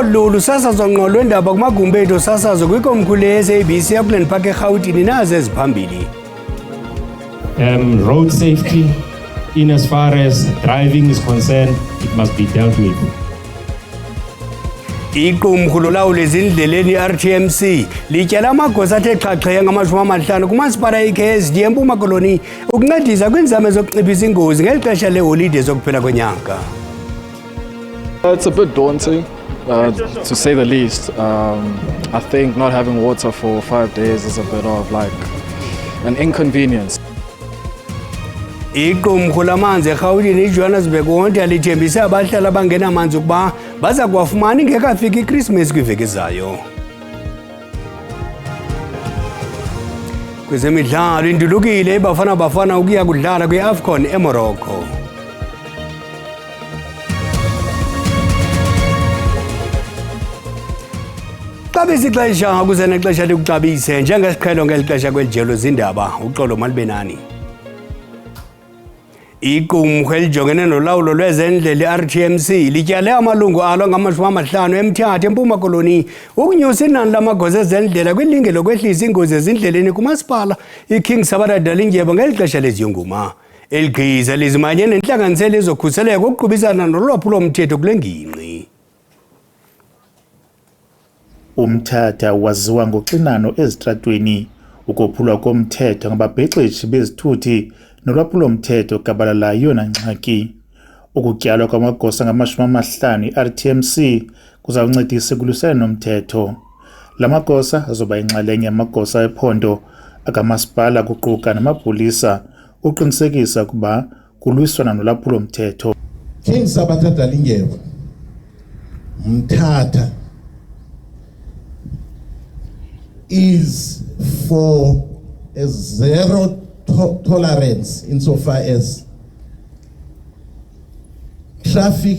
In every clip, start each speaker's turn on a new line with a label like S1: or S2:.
S1: Olu sasazo ngqo lwendaba kumagumbi ethu sasazo kwikomkhulu ye-SABC eAukland Park eRhawutini nazo eziphambili.
S2: Road safety, in as far as driving is concerned, it must be dealt with.
S1: Iqumrhu lolawulo ezindleleni RTMC lityala amagosa athe xhaxhe ngama-50 kumasipala iKZD eMpuma Koloni ukuncedisa kwiinzame zokunciphisa ingozi ngeli xesha leeholide zokuphela kwenyanga.
S3: It's a bit daunting, to say the least. I think not having water for 5 days is a bit of like an inconvenience.
S1: Iqumrhu lamanzi eRhawutini iJohannesburg wonke lithembise abahlali abangenamanzi ukuba baza kuwafumana ingekafiki iKrisimesi kwiveki ezayo. Kwezemidlalo indulukile iBafana Bafana ukuya kudlala kwi-AFCON eMorocco. Xabisa ixesha ukuze nexesha likuxabise njengesiqhelo ngeli xesha kwelijelo zindaba uxolo malibenani. Iqumrhu elijongene nolawulo lwezendlela i-RTMC lityale amalungu alo ngama-50 eMthatha eMpuma Koloni ukunyusa inani lamagosa ezendlela kwilinge lokwehlisa ingozi ezindleleni kumasipala iKing Sabata Dalindyebo ngeli xesha leziyunguma. Eli gqiza lizimanye nentlanganisela ezokhuseleko ukuqubisana nolwaphulo-mthetho kule ngingqi.
S4: Umthatha waziwa ngoxinano ezitratweni, ukophulwa komthetho ngababhexeshi bezithuthi nolwaphulo-mthetho gabalala yona ngxaki. Ukutyalwa kwamagosa ngama-50 i-RTMC kuzawuncedisa ekuluseni nomthetho. La magosa azoba yinxalenye yamagosa ephondo akamasipala kuquka namapolisa uqinisekisa ukuba kulwiswana nolwaphulo-mthetho.
S5: King Sabata Dalindyebo, Mthatha is for a zero tolerance insofar as traffic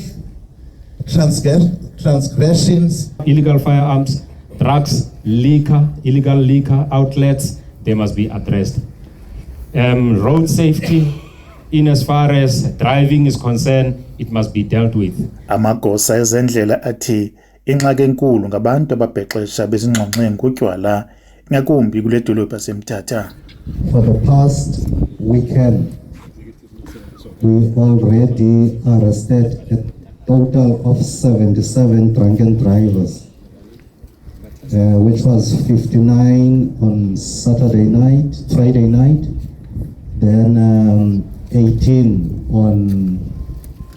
S5: transgressions,
S2: Illegal firearms, drugs, liquor, illegal liquor outlets, they must be addressed. Road safety, in as far as driving is concerned, it must be dealt with.
S4: Amagosa ezendlela athi ingxaki enkulu ngabantu ababhexesha bezingxongxenga ngotywala ngakumbi kule dolophu yaseMthatha.
S6: For the past weekend, we already arrested a total of 77 drunken drivers, which was 59 on Friday night, then 18 on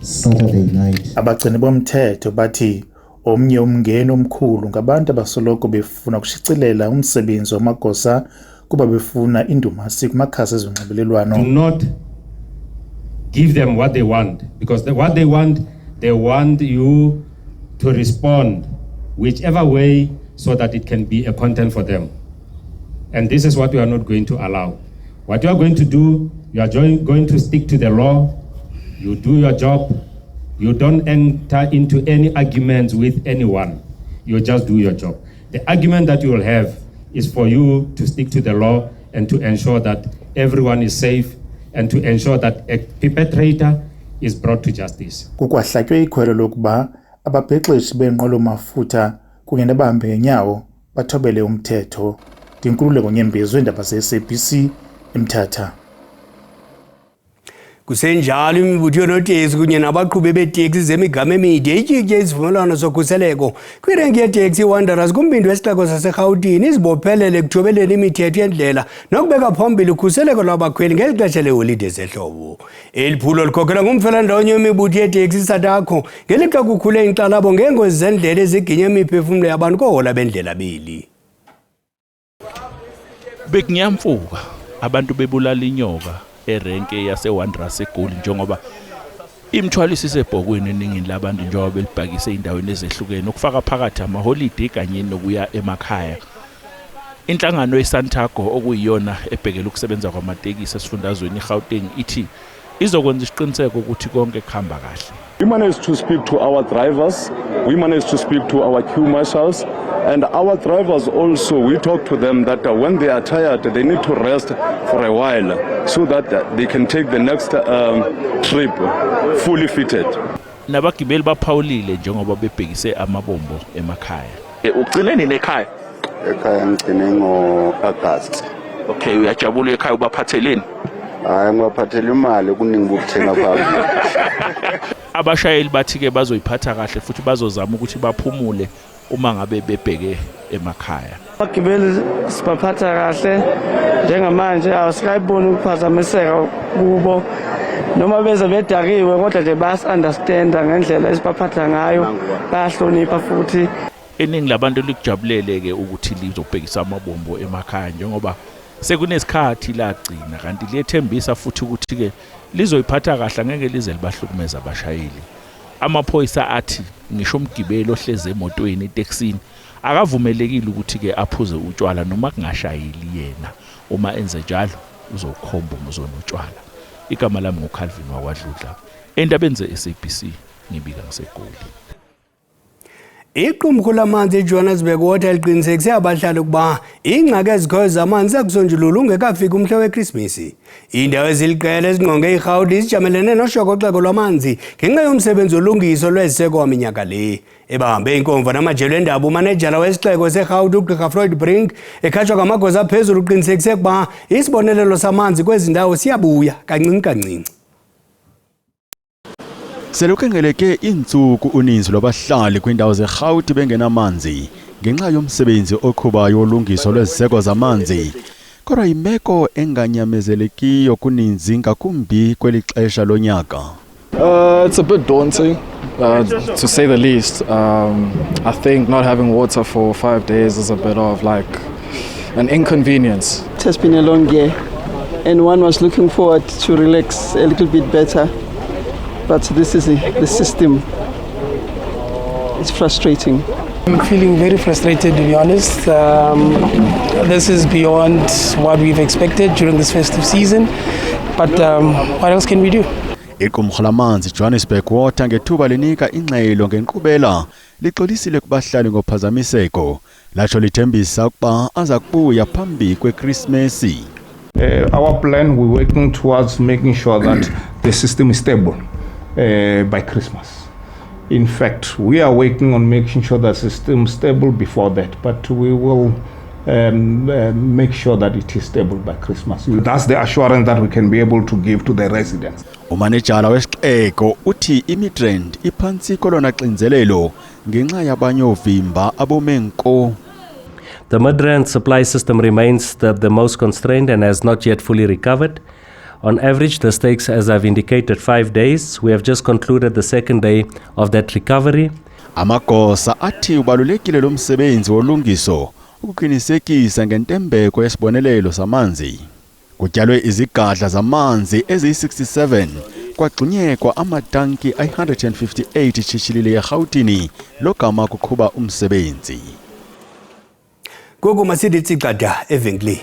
S6: Saturday night.
S4: Abagcini bomthetho bathi omnye umngeni omkhulu ngabantu abasoloko befuna ukushicilela umsebenzi wamagosa kuba befuna indumasi kumakhasi ezonxibelelwano.
S2: Do not give them what they want, because what they want you to respond whichever way so that it can be a content for them. And this is what we are not going to allow. What you are going to do, you are going to stick to the law, you do your job, you don't enter into any arguments with anyone, you just do your job. The argument that you will have is for you to stick to the law and to ensure that everyone is safe and to ensure that a perpetrator is brought to justice.
S4: Kukwahlatywe ikhwelo lokuba ababhexeshi benqwelo mafutha kunye nabahambe ngenyawo bathobele umthetho. Ndinkululeko Nyembezi weendaba ze-SABC eMthatha.
S1: Kusenjalo imibutho yoonoteksi kunye nabaqhubi beeteksi zemigama emide ityikye isivumelwano sokhuseleko kwirenki yeeteksi iWanderers kumbindi wesixeko saseRhawutini izibophelele ekuthobeleni imithetho yendlela nokubeka phambili ukhuseleko lwabakhweli ngeli xesha leeholide zehlobo. Eli phulo likhokelwa ngumfelandawonye wemibutho yeeteksi iSATACO ngelixa kukhule inkxalabo ngeengozi zendlela eziginya imiphefumlo yabantu koohola bendlela beli.
S7: Bekunyamfuka abantu bebulala inyoka erenke yaseWanderers eGoli njengoba imithwalo isebhokweni eningini labantu njengoba belibhakise indaweni ezehlukene ukufaka phakathi amaholide kanye nokuya emakhaya. Inhlangano yeSANTAGO okuyiyona ebhekela ukusebenza kwamatekisi esifundazweni iGauteng ithi izokwenza isiqiniseko ukuthi konke kuhamba kahle.
S8: We managed to speak to our drivers, we managed to speak to our queue marshals, and our drivers also, we talk to them that when they are tired, they need to rest for a while so that they can take the next trip fully fitted.
S7: nabagibeli baphawulile njengoba bebhekise amabombo emakhaya.
S9: Ugcine nini ekhaya?
S10: Ekhaya ngigcine ngo-August.
S9: Okay, uyajabula ekhaya ubaphatheleni?
S10: Hayi ngibaphathela imali kuningi bokuthenga phakathi.
S7: Abashayeli bathi-ke bazoyiphatha kahle futhi bazozama ukuthi baphumule uma ngabe bebheke emakhaya.
S11: Abagibeli sibaphatha kahle njengamanje asikayiboni ukuphazamiseka kubo noma beze bedakiwe kodwa nje basi-understanda ngendlela esibaphatha ngayo bayahlonipha futhi.
S7: Iningi labantu likujabulele-ke ukuthi lizobhekisa amabombo emakhaya njengoba sekunesikhathi lagcina kanti liyethembisa futhi ukuthi-ke lizoyiphatha kahle angeke lize libahlukumeza abashayeli. Amaphoyisa athi ngisho umgibeli ohleze emotweni etekisini akavumelekile ukuthi-ke aphuze utshwala noma kungashayeli yena. Uma enze njalo uzokhomba umzono utshwala. Igama lami nguCalvin wakwaDludla. Endabeni ze-SABC ngibika ngiseGoli.
S1: Iqumrhu lamanzi eJohannesburg Water liqinisekise abahlali ukuba ingxaki ezikhoyo zamanzi zakusonjulula ungekafika umhla weKrismesi. Indawo eziliqela ezingqonge iGauteng zijamelene noshokoxeko lwamanzi ngenxa yomsebenzi olungiso lweziseko waminyaka le. Ebambe inkomfa namajelo endaba umanejala wesixeko seGauteng uGqr Floyd Brink ekhatshwa ngamagosa aphezulu uqinisekise ukuba isibonelelo samanzi kwezi ndawo siyabuya kancinci kancinci.
S12: Selukhengeleke insuku uninzi lwabahlali kwindawo zeGauteng bengenamanzi ngenxa yomsebenzi oqhubayo olungiso lweziseko zamanzi. Kodwa imeko enganyamezelekiyo kuninzi ngakumbi kweli xesha lonyaka.
S3: It's a bit daunting, to say the least. I think not having water for 5 days is a bit of like an inconvenience.
S11: It has been a long year and one was looking forward to relax a little bit better. But this is the system. It's frustrating.
S13: I'm feeling very frustrated, to be honest. This is beyond what we've expected during this festive season. But what else can we do?
S12: Iqumrhu lamanzi Johannesburg Water ngethuba linika ingxelo ngenkqubela lixolisile kubahlali ngophazamiseko latsho lithembisa ukuba aza kubuya phambi kweKrismesi.
S14: Our plan, we're working towards making sure that the system is stable by Christmas. In fact, we are working on making sure that the system is stable before that, but we will make sure that it is stable by Christmas. That's the assurance that we can be able to give to the residents.
S12: Umanejala wesixeko uthi imidrand iphantsi kolona xinzelelo ngenxa yabanye ovimba abomenko.
S15: The Midrand supply system remains the most constrained and has not yet fully recovered. On average, this takes, as I've indicated, 5 days. We have just concluded the second day of that recovery.
S12: Amagosa athi ubalulekile lo msebenzi wolungiso ukuqinisekisa ngentembeko yesibonelelo samanzi. Kutyalwe izigadla zamanzi eziyi-67 kwagxunyekwa amatanki ayi-158 ishishilile yeGauteng logama kuqhuba umsebenzi.
S1: Gogo masithi tsigada evenkileni.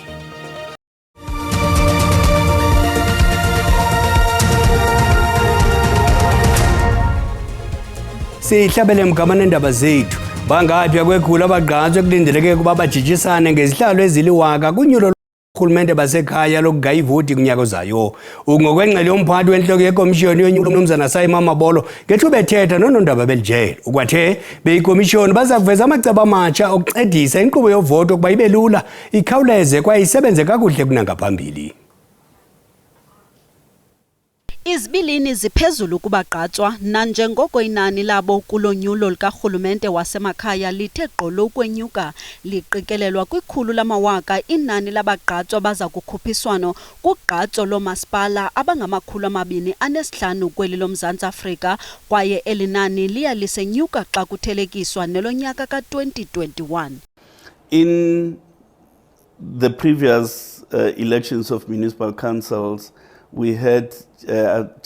S1: Sihlabele mgama nendaba zethu. Bangaphya kwekhulu abagqatswe kulindeleke kuba bajijisane ngezihlalo eziliwaka kunyulo lorhulumente basekhaya lokugaya ivoti kunyaka ozayo. Ngokwengxelo yomphathi wenhloko yekomishoni yonyulo uMnumzana Simon Mabolo ngethuba ethetha nonondaba belijele. Ukwathe beyikomishoni baza kuveza amacebo amatsha okuncedisa inkqubo yovoto ukuba ibe lula, ikhawuleze kwaye isebenze kakuhle kunangaphambili.
S16: Izibilini ziphezulu kubagqatswa nanjengoko inani labo kulonyulo likarhulumente wasemakhaya lithe gqolo ukwenyuka liqikelelwa kwikhulu lamawaka inani labagqatswa baza kukhuphiswano kugqatso lomasipala abangama-250 kweli loMzantsi Afrika kwaye elinani liya lisenyuka xa kuthelekiswa nelonyaka ka-2021.
S17: In the previous elections of municipal councils, we had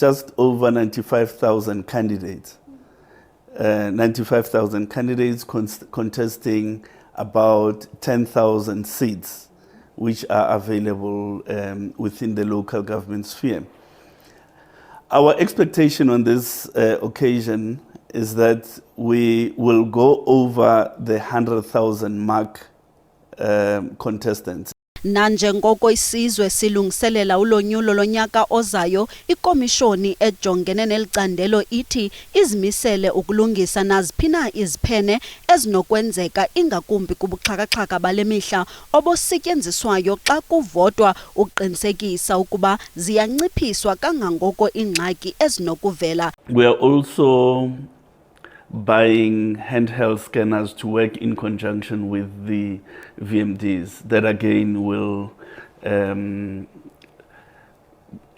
S17: just over 95,000 candidates. 95,000 candidates contesting about 10,000 seats, which are available within the local government sphere. Our expectation on this occasion is that we will go over the 100,000 mark contestants.
S16: Nanjengoko isizwe silungiselela ulonyulo lonyaka ozayo, ikomishoni ejongene nelicandelo ithi izimisele ukulungisa naziphina iziphene ezinokwenzeka ingakumbi kubuxhaka-xhaka bale mihla obusetyenziswayo xa kuvotwa uqinisekisa ukuba ziyanciphiswa kangangoko ingxaki ezinokuvela.
S17: We are also buying handheld scanners to work in conjunction with the VMDs. That again will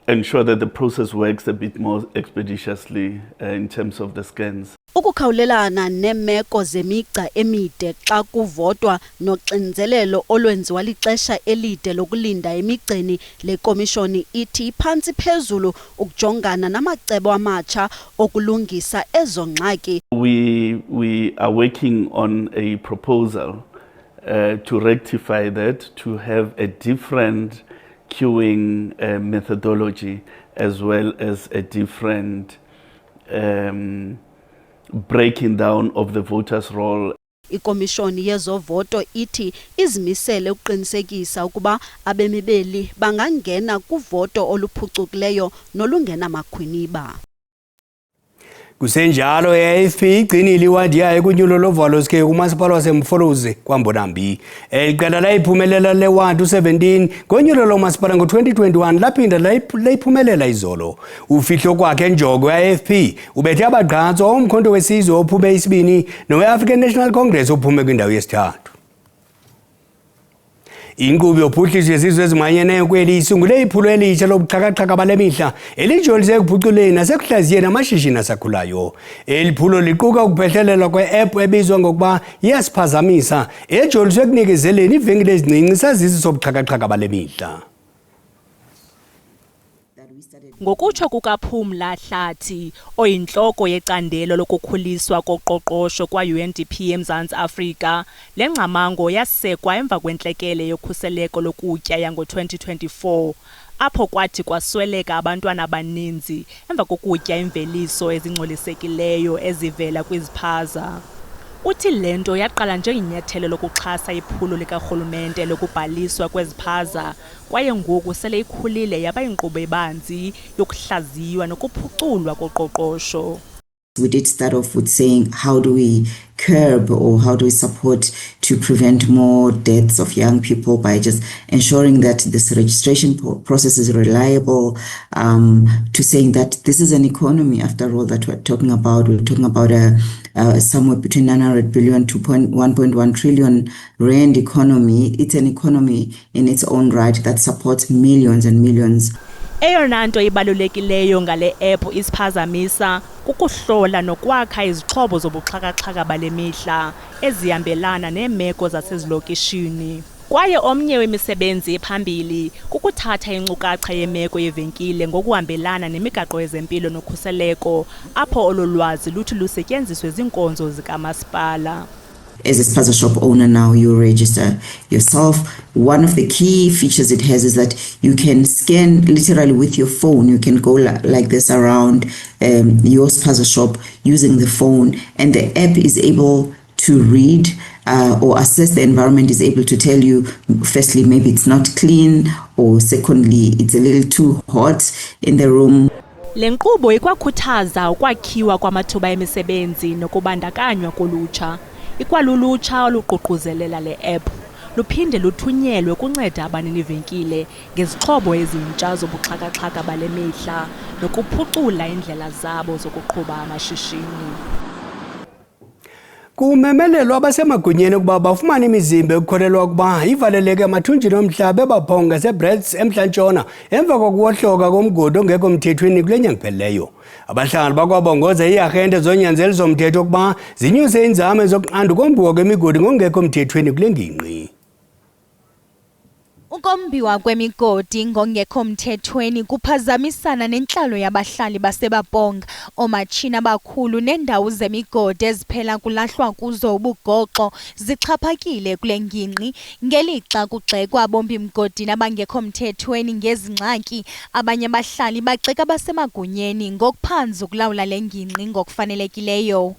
S17: ensure that the process works a bit more expeditiously in terms of the scans.
S16: Ukukhawulelana nemeko zemigca emide xa kuvotwa noxinzelelo olwenziwa lixesha elide lokulinda emigceni, le komishoni ithi phantsi phezulu ukujongana namacebo amatsha okulungisa ezo ngxaki.
S17: We are working on a proposal to rectify that, to have a different queuing methodology as well as a different breaking down of the voters' roll.
S16: Ikomishoni yezovoto ithi izimisele uqinisekisa ukuba abemi beli bangangena kuvoto oluphucukileyo nolungenamakhwiniba.
S1: Kusenjalo i-AFP igcinile iwadi yayo kunyulo lovalo-skhe kumasipala waseMfolozi kwaMbonambi. Iqela layiphumelela le wadi u-17 ngonyulo lomasipala ngo-2021 laphinda layiphumelela izolo. Ufihlo kwakhe enjogo ye-AFP ubethe abagqatswa umkhonto wesizwe ophume isibini nowe-African National Congress ophume kwindawo yesithathu. Inkqubo yophuhliso yezizwe ezimanyeneyo kweli isungule iphulo elitsha lobuxhaka-xhaka bale mihla elijolise ekuphuculeni nasekuhlaziyeni amashishini asakhulayo. Eli phulo liquka ukuphehlelelwa kwe-app ebizwa ngokuba iyasiphazamisa ejoliswe ekunikezeleni iivenkile ezincinci isazisi sobuxhaka-xhaka bale mihla.
S18: Ngokutsho kukaPhumla Hlathi oyinhloko yecandelo lokukhuliswa koqoqosho kwa-UNDP eMzantsi Afrika, le ngcamango yasekwa emva kwentlekele yokhuseleko lokutya yango-2024 apho kwathi kwasweleka abantwana abaninzi emva kokutya imveliso ezingcolisekileyo ezivela kwiziphaza. Uthi le nto yaqala njengenyathelo lokuxhasa iphulo likarhulumente lokubhaliswa kweziphaza kwaye ngoku sele ikhulile yaba yinkqubo ebanzi yokuhlaziywa nokuphuculwa koqoqosho.
S19: We did start off with saying, how do we curb or how do we support to prevent more deaths of young people by just ensuring that this registration process is reliable, to saying that this is an economy after all that we're talking about. We're talking about somewhere between 900 billion to 1.1 trillion rand economy. It's an economy in its own right that supports millions and millions.
S18: Eyona nto ibalulekileyo ngale app isiphazamisa kukuhlola nokwakha izixhobo zobuxhaka-xhaka bale mihla ezihambelana neemeko zasezilokishini. Kwaye omnye wemisebenzi ephambili kukuthatha inkcukacha yemeko yevenkile ngokuhambelana nemigaqo yezempilo nokhuseleko apho olo lwazi luthi lusetyenziswe ziinkonzo zikamasipala.
S19: As a spaza shop owner now, you register yourself. One of the key features it has is that you can scan literally with your phone. You can go like this around your spaza shop using the phone, and the app is able to read or assess the environment, is able to tell you, firstly, maybe it's not clean, or secondly, it's a little too hot in the room.
S18: Le nkqubo ikwakhuthaza ukwakhiwa kwamathuba emisebenzi nokubandakanywa kolutsha. Ikwalulutsha oluququzelela le app luphinde luthunyelwe kunceda abanini-venkile ngezixhobo ezintsha zobuxhaka-xhaka bale mihla nokuphucula indlela zabo zokuqhuba amashishini.
S1: Kumemelelwa abasemagunyeni ukuba bafumane imizimba ekukholelwa ukuba ivaleleke emathunjini omhlaba ebaphonga seBrits eMntla-Ntshona emva kokuwohloka komgodi ongekho mthethweni kule nyanga iphelileyo. Abahlali bakwabongoza iiarhente zonyanzelo zomthetho ukuba zinyuse inzame zokunqanda ukombiwa kwemigodi ngongekho mthethweni kule ngingqi.
S20: Ukombiwa kwemigodi ngongekho mthethweni kuphazamisana nentlalo yabahlali baseBaponga, oomatshini abakhulu nendawo zemigodi eziphela kulahlwa kuzo ubugoxo zixhaphakile kule ngingqi ngelixa kugxekwa abombi-mgodini abangekho mthethweni ngezi ngxaki. Abanye abahlali bagxeka abasemagunyeni ngokuphanza ukulawula le ngingqi ngokufanelekileyo.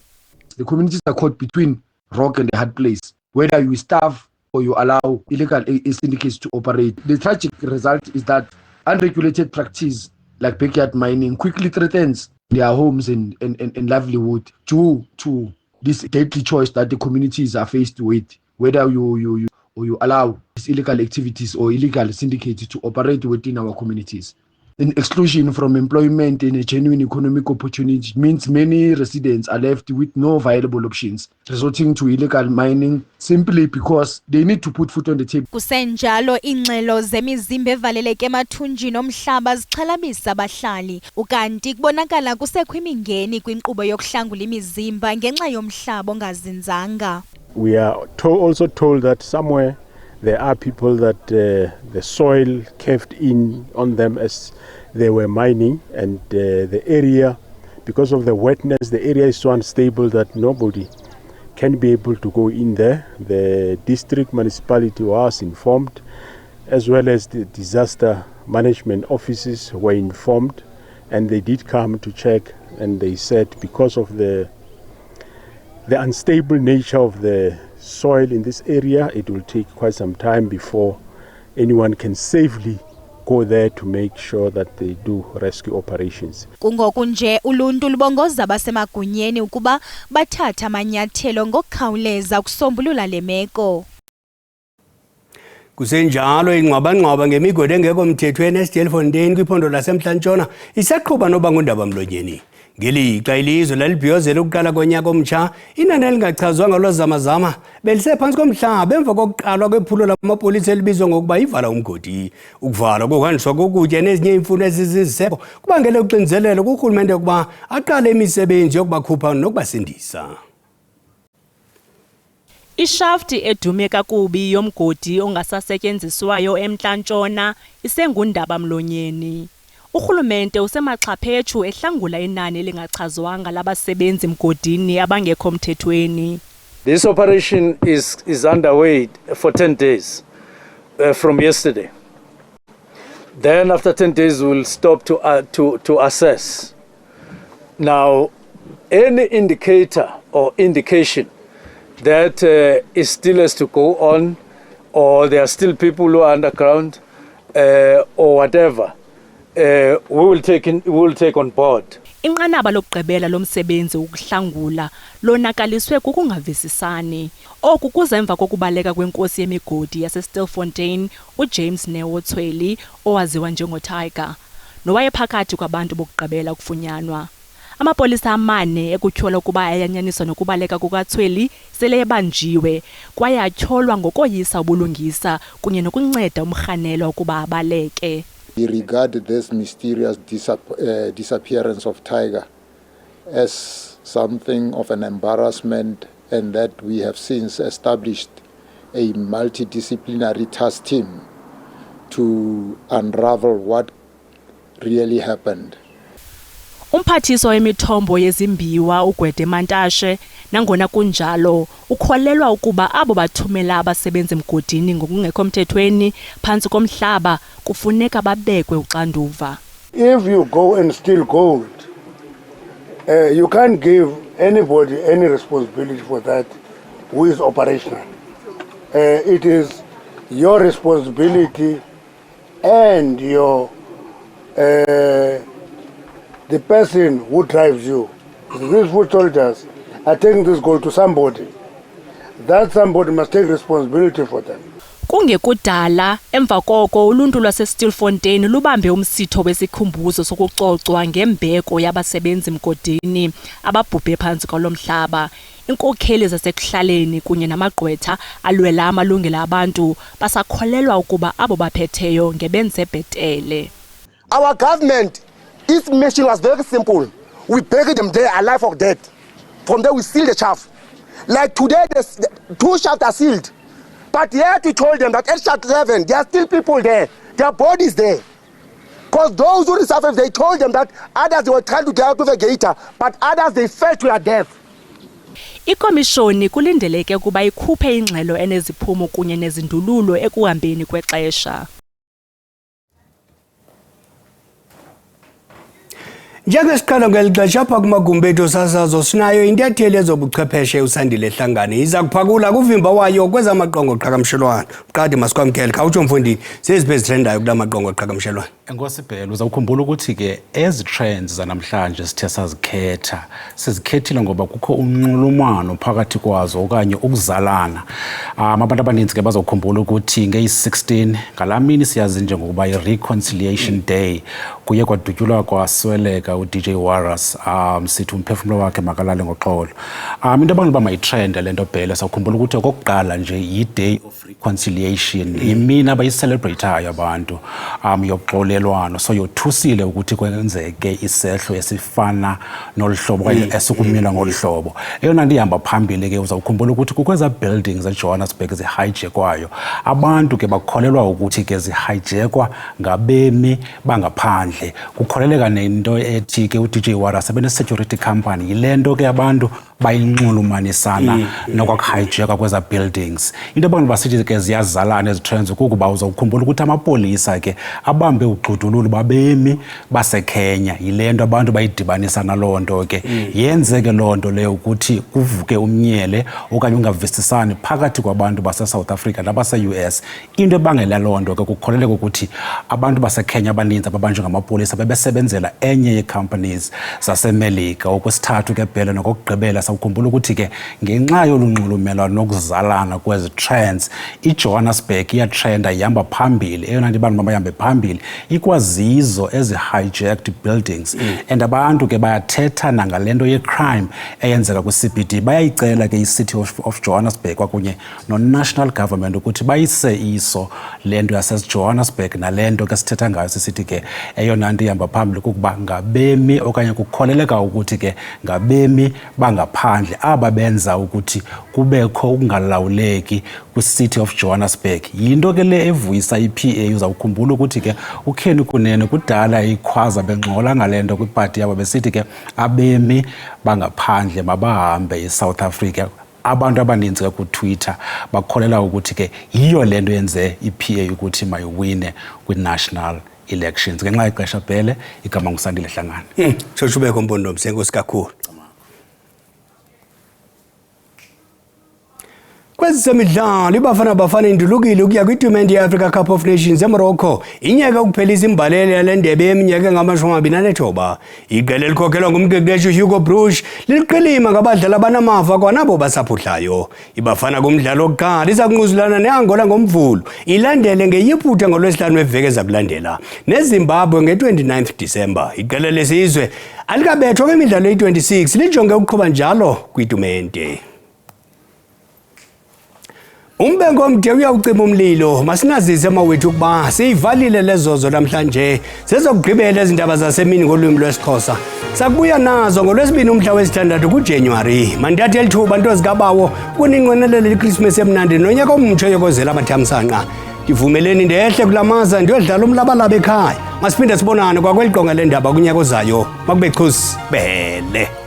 S21: The communities are caught between rock and a hard place. Whether you starve or you allow illegal syndicates to operate. The tragic result is that unregulated practice like backyard mining quickly threatens their homes and livelihood due to this deadly choice that the communities are faced with, whether you allow these illegal activities or illegal syndicates to operate within our communities. An exclusion from employment and a genuine economic opportunity means many residents are left with no viable options, resorting to illegal mining simply because they need to put food on the table.
S20: Kusenjalo ingxelo zemizimba evaleleke emathunjini omhlaba zixhalabisa abahlali ukanti kubonakala kusekho imingeni kwinkqubo yokuhlangula imizimba ngenxa yomhlaba ongazinzanga.
S22: We are also told that somewhere there are people that the soil caved in on them as they were mining, and the area, because of the wetness, the area is so unstable that nobody can be able to go in there. The district municipality was informed, as well as the disaster management offices were informed, and they did come to check, and they said because of the unstable nature of the soil in this area, it will take quite some time before anyone can safely go there to make sure that they do rescue operations.
S20: Kungoku nje uluntu lubongoza basemagunyeni ukuba bathatha amanyathelo ngokukhawuleza ukusombulula le meko.
S1: Kusenjalo ingqwabanqwaba ngemigodi engekho mthethweni eStilfontein kwiphondo laseMntla-Ntshona isaqhuba noba ngundaba mlonyeni. Ngelixa ilizwe lalibhiyozela ukuqala konyaka omtsha, inani elingachazwanga lozamazama belisephantsi komhlaba emva kokuqalwa kwephulo lamapolisa elibizwa ngokuba ivala umgodi. Ukuvalwa kokuhanjiswa kokutya nezinye iimfuno eziziziseko kubangele uxinzelelo kurhulumente ukuba aqale imisebenzi yokubakhupha nokubasindisa.
S18: Ishafti edume kakubi yomgodi ongasasetyenziswayo eMntla-Ntshona isengundaba mlonyeni. Urhulumente usemaxhaphethu ehlangula inani elingachazwanga labasebenzi mgodini abangekho mthethweni.
S23: This operation is underway for 10 days from yesterday. Then after 10 days we'll stop to assess. Now any indicator or indication that it still has to go on, or there are still people who are underground or whatever, we will take on board.
S18: Inqanaba lokugqibela lomsebenzi ukuhlangula lonakaliswe kukungavisisani. Oku kuzemva kokubaleka kwenkosi yemigodi yaseStilfontein uJames Newotsweli owaziwa njengoTiger nowayephakathi kwabantu bokugqibela ukufunyanwa. Amapolisa amane ekutyholwa ukuba ayanyaniswa nokubaleka kukaTsweli sele ebanjiwe kwaye atyholwa ngokoyisa ubulungisa kunye nokunceda umrhanelwa ukuba abaleke.
S24: We regard this mysterious disappearance of Tiger as something of an embarrassment, and that we have since established a multidisciplinary task team to unravel what really happened.
S18: Umphathiswa wemithombo yezimbiwa uGwede Mantashe nangona kunjalo ukholelwa ukuba abo bathumela abasebenzi mgodini ngokungekho mthethweni phantsi komhlaba kufuneka babekwe uxanduva.
S25: If you go and steal gold, you can't give anybody any responsibility for that who is operational. It is your responsibility and your the person who drives you. These foot soldiers are taking this gold to somebody. That somebody must take responsibility for them.
S18: Kungekudala emva koko uluntu lwaseStilfontein lubambe umsitho wesikhumbuzo sokucocwa ngembeko yabasebenzi mgodini ababhubhe phantsi kolomhlaba. Inkokheli zasekuhlaleni kunye namagqwetha alwela amalungelo abantu basakholelwa ukuba abo baphetheyo ngebenze bhetele.
S26: Our government, its mission was very simple. We buried them there alive or dead. From there we seal the shaft. Like today, the 2 shafts are sealed. But yet we told them that at shaft 11, there are still people there. Their bodies there. Because those who survived, they told them that others they were trying to get out of the gator, but others they fell to their death.
S18: Ikomishoni kulindeleke ukuba ikhuphe ingxelo eneziphumo kunye nezindululo ekuhambeni kwexesha.
S1: Njengesiqala ngelixesha apha kumagumbi ethu sasazo sinayo intatheli ezobuchwepheshe uSandile Hlangane iza kuphakula kuvimba wayo kwezamaqongo qhagamshelwano. Qadi masikwamkele khawutsho mfundini seziphi ezitrendayo kula maqongo qhagamshelwano.
S2: Enkosi Bhelu uzawukhumbula ukuthi ke ezi trends zanamhlanje sithe sizikhetha sizikhethile ngoba kukho unxulumano phakathi kwazo okanye ukuzalana. Abantu abaninzi ke bazawukhumbula ukuthi ngeyi-16 ngalamini siyazi njengokuba i-Reconciliation Day kuye kwadutyulwa kwasweleka uDJ Warras sithi umphefumulo wakhe makalale ngoxolo. Into abantu bayitrend lento Bhele sawukhumbula ukuthi okokuqala nje yi-Day of Reconciliation imina bayicelebrateayo abantu yoxolelwano so yothusile ukuthi kwenzeke isehlo esifana nolhlobo okanye esikumila ngolhlobo. Eyona nto ihamba phambili ke uzawukhumbula ukuthi kukweza buildings eJohannesburg zihijackwayo abantu ke bakholelwa ukuthi ke zihijackwa ngabemi bangaphandle kukholeleka nento ethi ke uDJ Warras abene security company yilento ke abantu bayinxulumanisana nokwakuhijacka kweza buildings. Into abantu basithi ke ziyazalana ezitrends kukuba uzawukhumbula ukuthi amapolisa ke abambe ugxudululo babemi baseKenya yilento abantu bayidibanisa nalonto ke yenze ke lonto leyo ukuthi kuvuke umnyele okanye ungavisisani phakathi kwabantu base-South Africa nabase-US. Into ebangela lonto ke kukholeleka ukuthi abantu baseKenya abaninzi ababanjwe ngamapolisa bebesebenzela enye ye-companies zaseMelika. Okwesithathu ke Bhele nokokugqibela sawukhumbula ukuthi ke ngenxa yolunxulumelwano nokuzalana kwezi trends iJohannesburg iyatrenda ihamba phambili. Eyona nto abantu mabahambe phambili ikwazizo ezi-hijacked buildings and abantu ke bayathetha nangalento ye-crime eyenzeka kwi-CBD. Bayayicela ke i-City of Johannesburg kwakunye no-national government ukuthi bayise iso lento yaseJohannesburg nalento ke sithetha ngayo sisithi ke eyona nto ihamba phambili kukuba ngabemi okanye kukholeleka ukuthi ke ngabemi bangaphandle aba benza ukuthi kubekho ukungalawuleki kwi-City of Johannesburg. Yinto ke le evuyisa i-PA uzawukhumbula ukuthi ke uKhenny Kunene kudala ikhwaza bengxola ngalento kwipati yabo besithi ke abemi bangaphandle mabahambe eSouth Africa. Abantu abaninzi ke ku-Twitter bakholela ukuthi ke yiyo lento yenze i-PA ukuthi mayiwine kwi-national elections. Ngenxa yexesha Bhele igama nguSandile Hlangane.
S1: Shoshubeko Mpondo Msenkosi kakhulu. Kwezemidlalo iBafana Bafana indulukile ukuya kwitumente ye-Africa Cup of Nations eMorocco inyaka ukuphelisa imbalele yale ndebe yeminyaka engama-29. Iqela elikhokhelwa ngumqeqeshi Hugo Broos liliqilima ngabadlali abanamava kwanabo basaphuhlayo. iBafana kumdlalo wokuqala iza kunquzulana ne-Angola ngoMvulo ilandele ngeyiphutha ngoLwesihlanu weveki ezakulandela neZimbabwe nge-29 Disemba. Iqela lesizwe alikabethwa kwimidlalo eyi-26 lijonge ukuqhuba njalo kwitumente. Umbengo omde uyawucima umlilo masinazise mawethu ukuba siyivalile lezozo namhlanje sezokugqibela izindaba zasemini ngolwimi lwesiXhosa. Sakubuya nazo ngoLwesibini umhla wesi-6 kuJanuwari. Mandathe elithuba nto zikabawo kuninqwenelela iChristmas emnandi nonyaka omtsho yokozela abathamsanqa. Ndivumeleni ndehle kulamaza ndiyodlala umlabalaba ekhaya. Masiphinde sibonane kwakweli qonga lendaba kunyaka ozayo. Makube chusi Bhele.